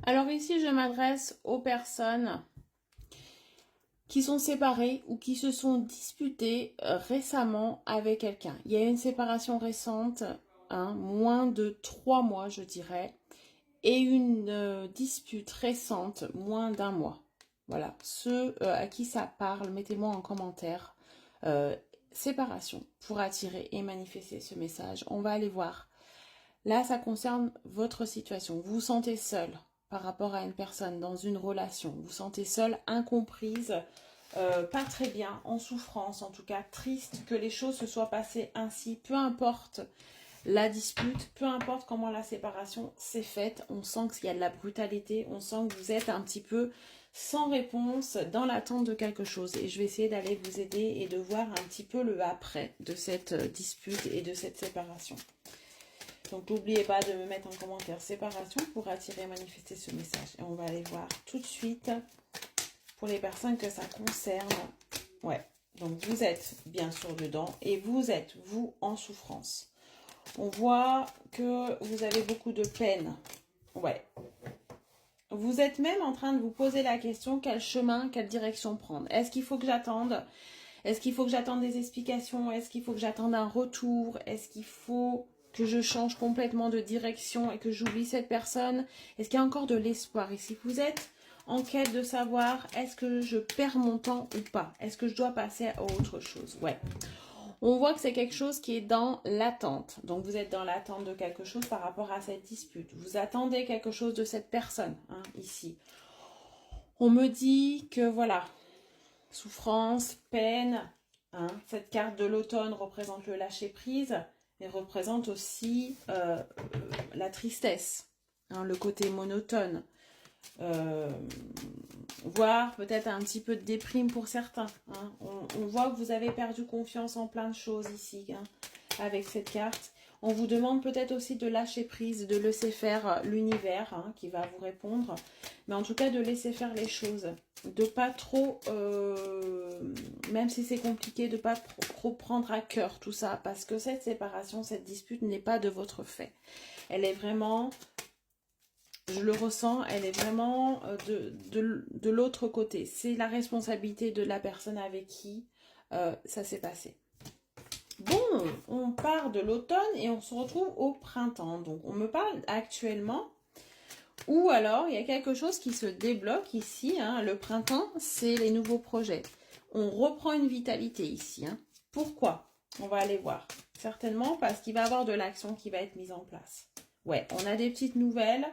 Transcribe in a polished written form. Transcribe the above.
Alors ici, je m'adresse aux personnes qui sont séparées ou qui se sont disputées récemment avec quelqu'un. Il y a une séparation récente, moins de 3 mois, je dirais, et une dispute récente, moins d'1 mois. Voilà, ceux à qui ça parle, mettez-moi en commentaire. Séparation pour attirer et manifester ce message. On va aller voir. Là, ça concerne votre situation. Vous vous sentez seul par rapport à une personne dans une relation. Vous vous sentez seul, incomprise, pas très bien, en souffrance, en tout cas triste que les choses se soient passées ainsi. Peu importe la dispute, peu importe comment la séparation s'est faite, on sent qu'il y a de la brutalité, on sent que vous êtes un petit peu sans réponse, dans l'attente de quelque chose. Et je vais essayer d'aller vous aider et de voir un petit peu le après de cette dispute et de cette séparation. Donc n'oubliez pas de me mettre en commentaire séparation pour attirer et manifester ce message. Et on va aller voir tout de suite pour les personnes que ça concerne. Ouais, donc vous êtes bien sûr dedans et vous êtes, vous, en souffrance. On voit que vous avez beaucoup de peine. Ouais. Vous êtes même en train de vous poser la question, quel chemin, quelle direction prendre. Est-ce qu'il faut que j'attende? Est-ce qu'il faut que j'attende des explications? Est-ce qu'il faut que j'attende un retour? Est-ce qu'il faut que je change complètement de direction et que j'oublie cette personne? Est-ce qu'il y a encore de l'espoir ici? Vous êtes en quête de savoir, est-ce que je perds mon temps ou pas? Est-ce que je dois passer à autre chose? Ouais. On voit que c'est quelque chose qui est dans l'attente. Donc, vous êtes dans l'attente de quelque chose par rapport à cette dispute. Vous attendez quelque chose de cette personne, ici. On me dit que, voilà, souffrance, peine. Cette carte de l'automne représente le lâcher-prise et représente aussi la tristesse, le côté monotone. Voire peut-être un petit peu de déprime pour certains. On voit que vous avez perdu confiance en plein de choses ici, avec cette carte. On vous demande peut-être aussi de lâcher prise, de laisser faire l'univers qui va vous répondre. Mais en tout cas, de laisser faire les choses. De pas trop, même si c'est compliqué, de pas trop prendre à cœur tout ça. Parce que cette séparation, cette dispute n'est pas de votre fait. Elle est vraiment... Je le ressens, elle est vraiment de l'autre côté. C'est la responsabilité de la personne avec qui ça s'est passé. Bon, on part de l'automne et on se retrouve au printemps. Donc, on me parle actuellement. Ou alors, il y a quelque chose qui se débloque ici. Le printemps, c'est les nouveaux projets. On reprend une vitalité ici. Pourquoi? On va aller voir. Certainement parce qu'il va y avoir de l'action qui va être mise en place. Ouais, on a des petites nouvelles.